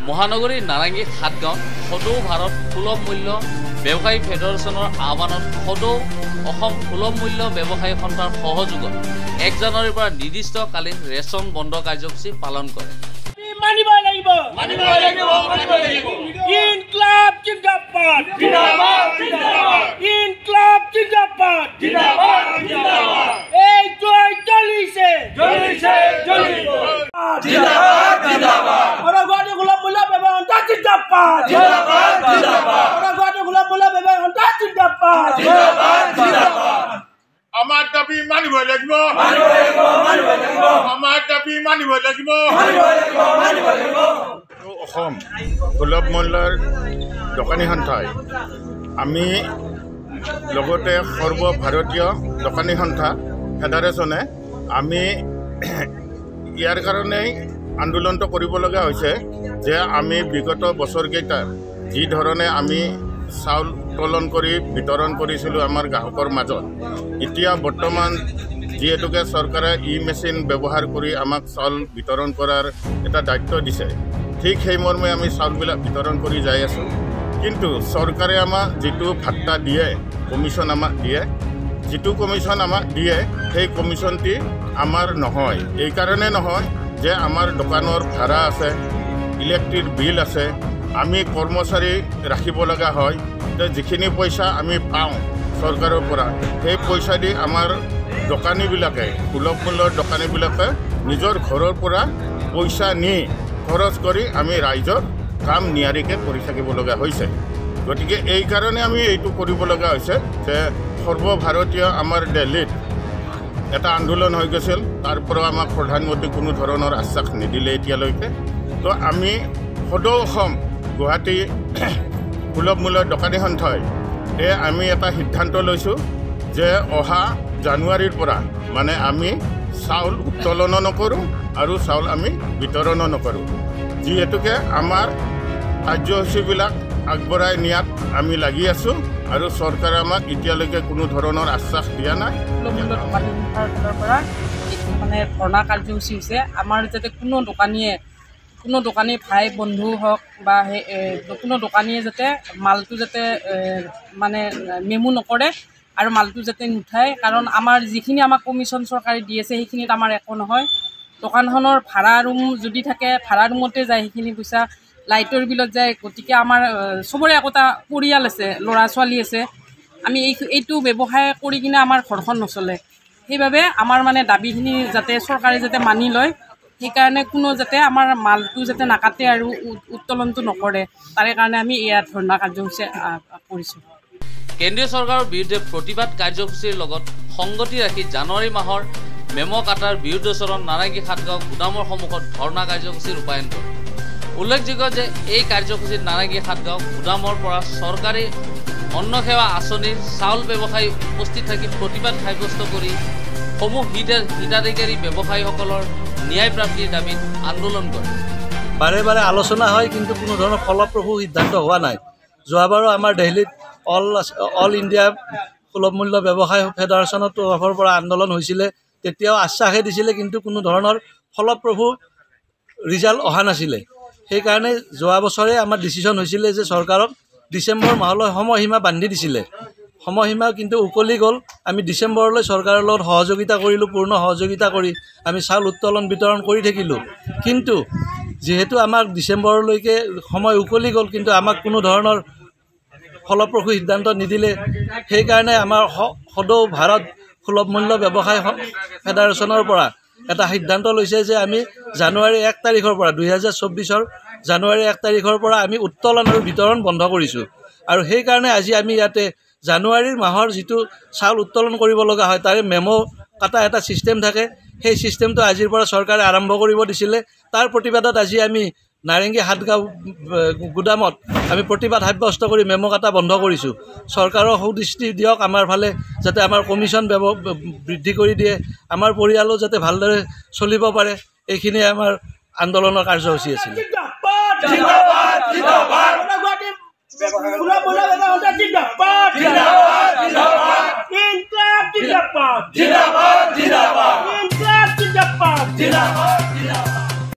মহানগৰীৰ নাৰেংগী সাতগাঁৱত সদৌ ভাৰত সুলভ মূল্য ব্যৱসায়ী ফেডাৰেশ্যনৰ আহ্বানত সদৌ অসম সুলভ মূল্য ব্যৱসায়ী সন্থাৰ সহযোগত 1 জানুৱাৰীৰ পৰা নিৰ্দিষ্টকালীন ৰেচন বন্ধ কাৰ্যসূচী পালন কৰে। ইনকলাব জিন্দাবাদ জিন্দাবাদ জিন্দাবাদ ইনকলাব জিন্দাবাদ জিন্দাবাদ জিন্দাবাদ এই জয় জ্বলিছে জ্বলিছে জ্বলিব জিন্দাবাদ জিন্দাবাদ ওরাগোয়াটি গোলাম মোল্লা বেবা হন্তা জিন্দাবাদ জিন্দাবাদ জিন্দাবাদ ওরাগোয়াটি গোলাম মোল্লা বেবা হন্তা জিন্দাবাদ জিন্দাবাদ জিন্দাবাদ আমার দাবি মানিব লাগিব মানিব লাগিব মানিব লাগিব আমার দাবি মানিব লাগিব মানিব লাগিব মানিব লাগিব অসম সুলভ মূল্যৰ দোকানী সন্থাই আমি লগতে সৰ্বভাৰতীয় দোকানী সন্থা ফেডাৰেশ্যনে আমি ইয়াৰ কাৰণেই আন্দোলনটো কৰিব লগা হৈছে যে আমি বিগত বছৰকেইটাৰ যি ধৰণে আমি চাউল উত্তোলন কৰি বিতৰণ কৰিছিলোঁ আমাৰ গ্ৰাহকৰ মাজত, এতিয়া বৰ্তমান যিহেতুকে চৰকাৰে মেচিন ব্যৱহাৰ কৰি আমাক চাউল বিতৰণ কৰাৰ এটা দায়িত্ব দিছে, ঠিক সেই মৰ্মে আমি চাউলবিলাক বিতৰণ কৰি যাই আছোঁ। কিন্তু চৰকাৰে আমাক যিটো ভাত্তা দিয়ে, কমিশ্যন আমাক দিয়ে, যিটো কমিশ্যন আমাক দিয়ে সেই কমিশ্যনটি আমাৰ নহয়। এইকাৰণে নহয় যে আমাৰ দোকানৰ ভাড়া আছে, ইলেক্ট্ৰিক বিল আছে, আমি কৰ্মচাৰী ৰাখিব লগা হয়, যে যিখিনি পইচা আমি পাওঁ চৰকাৰৰ পৰা সেই পইচা দি আমাৰ দোকানীবিলাকে সুলভ মূল্যৰ দোকানীবিলাকে নিজৰ ঘৰৰ পৰা পইচা নি খৰচ কৰি আমি ৰাইজৰ কাম নিয়াৰিকৈ কৰি থাকিব লগা হৈছে। গতিকে এই কাৰণে আমি এইটো কৰিব লগা হৈছে যে সৰ্বভাৰতীয় আমাৰ দিল্লীত এটা আন্দোলন হৈ গৈছিল, তাৰ পৰা আমাক প্ৰধানমন্ত্ৰী কোনো ধৰণৰ আশ্বাস নিদিলে এতিয়ালৈকে। তো আমি সদৌ অসম গুৱাহাটী সুলভ মূল্যৰ দোকানী সন্থাই আমি এটা সিদ্ধান্ত লৈছোঁ যে অহা জানুৱাৰীৰ পৰা মানে আমি চাউল উত্তোলনো নকৰোঁ আৰু চাউল আমি বিতৰণো নকৰোঁ। যিহেতুকে আমাৰ কাৰ্যসূচীবিলাক আগবঢ়াই নিয়াত আমি লাগি আছোঁ আৰু চৰকাৰে আমাক এতিয়ালৈকে কোনো ধৰণৰ আশ্বাস দিয়া নাই। মানে ধৰ্ণা কাৰ্যসূচী হৈছে আমাৰ যাতে কোনো দোকানী ভাই বন্ধু হওক বা কোনো দোকানীয়ে যাতে মালটো যাতে মানে মেমু নকৰে আৰু মালটো যাতে নুঠায়, কাৰণ আমাৰ যিখিনি আমাক কমিশ্যন চৰকাৰে দি আছে সেইখিনিত আমাৰ একো নহয়। দোকানখনৰ ভাড়া ৰুম যদি থাকে ভাড়া ৰুমতে যায় সেইখিনি পইচা, লাইটৰ বিলত যায়। গতিকে আমাৰ চবৰে একোটা পৰিয়াল আছে, ল'ৰা ছোৱালী আছে, আমি এইটো ব্যৱসায় কৰি কিনে আমাৰ ঘৰখন নচলে। সেইবাবে আমাৰ মানে দাবীখিনি যাতে চৰকাৰে যাতে মানি লয়, সেইকাৰণে কোনো যাতে আমাৰ মালটো যাতে নাকাটে আৰু উত্তোলনটো নকৰে, তাৰে কাৰণে আমি এয়া ধৰ্ণা কাৰ্যসূচী কৰিছোঁ। কেন্দ্ৰীয় চৰকাৰৰ বিৰুদ্ধে প্ৰতিবাদ কাৰ্যসূচীৰ লগত সংগতি ৰাখি জানুৱাৰী মাহৰ মেম' কাটাৰ বিৰুদ্ধচৰণ নাৰেংগী সাতগাঁও গুদামৰ সন্মুখত ধৰ্ণা কাৰ্যসূচী ৰূপায়ণ কৰে। উল্লেখযোগ্য যে এই কাৰ্যসূচীত নাৰেংগী সাতগাঁও গুদামৰ পৰা চৰকাৰী অন্ন সেৱা আঁচনিৰ চাউল ব্যৱসায়ী উপস্থিত থাকি প্ৰতিবাদ সাব্যস্ত কৰি সমূহ হিতাধিকাৰী ব্যৱসায়ীসকলৰ ন্যায় প্ৰাপ্তিৰ দাবীত আন্দোলন কৰে। বাৰে বাৰে আলোচনা হয় কিন্তু কোনো ধৰণৰ ফলপ্ৰসূ সিদ্ধান্ত হোৱা নাই। যোৱাবাৰো আমাৰ দিল্লীত অল ইণ্ডিয়া সুলভ মূল্য ব্যৱসায়ী ফেডাৰেশ্যনৰ তৰফৰ পৰা আন্দোলন হৈছিলে, তেতিয়াও আশ্বাসে দিছিলে কিন্তু কোনো ধৰণৰ ফলপ্ৰসূ ৰিজাল্ট অহা নাছিলে। সেইকাৰণে যোৱা বছৰে আমাৰ ডিচিশ্যন হৈছিলে যে চৰকাৰক ডিচেম্বৰ মাহলৈ সময়সীমা বান্ধি দিছিলে, সময়সীমা কিন্তু উকলি গ'ল। আমি ডিচেম্বৰলৈ চৰকাৰৰ লগত সহযোগিতা কৰিলোঁ, পূৰ্ণ সহযোগিতা কৰি আমি চাউল উত্তোলন বিতৰণ কৰি থাকিলোঁ। কিন্তু যিহেতু আমাক ডিচেম্বৰলৈকে সময় উকলি গ'ল কিন্তু আমাক কোনো ধৰণৰ ফলপ্ৰসূ সিদ্ধান্ত নিদিলে, সেইকাৰণে আমাৰ সদৌ ভাৰত সুলভ মূল্য ব্যৱসায়ী ফেডাৰেশ্যনৰ পৰা এটা সিদ্ধান্ত লৈছে যে আমি জানুৱাৰী 1 তাৰিখৰ পৰা 2024 জানুৱাৰী 1 তাৰিখৰ পৰা আমি উত্তোলন আৰু বিতৰণ বন্ধ কৰিছোঁ। আৰু সেইকাৰণে আজি আমি ইয়াতে জানুৱাৰীৰ মাহৰ যিটো চাউল উত্তোলন কৰিব লগা হয় তাৰে মেম' কাটা এটা ছিষ্টেম থাকে, সেই ছিষ্টেমটো আজিৰ পৰা চৰকাৰে আৰম্ভ কৰিব দিছিলে। তাৰ প্ৰতিবাদত আজি আমি নাৰেংগী সাতগাঁও গুদামত আমি প্ৰতিবাদ সাব্যস্ত কৰি মেম' কাটা বন্ধ কৰিছোঁ। চৰকাৰৰ সুদৃষ্টি দিয়ক আমাৰ ফালে, যাতে আমাৰ কমিশ্যন বৃদ্ধি কৰি দিয়ে, আমাৰ পৰিয়ালো যাতে ভালদৰে চলিব পাৰে, এইখিনিয়ে আমাৰ আন্দোলনৰ কাৰ্যসূচী আছিলে। জিন্দাবাদ জিন্দাবাদ জিন্দাবাদ জিন্দাবাদ জিন্দাবাদ জিন্দাবাদ।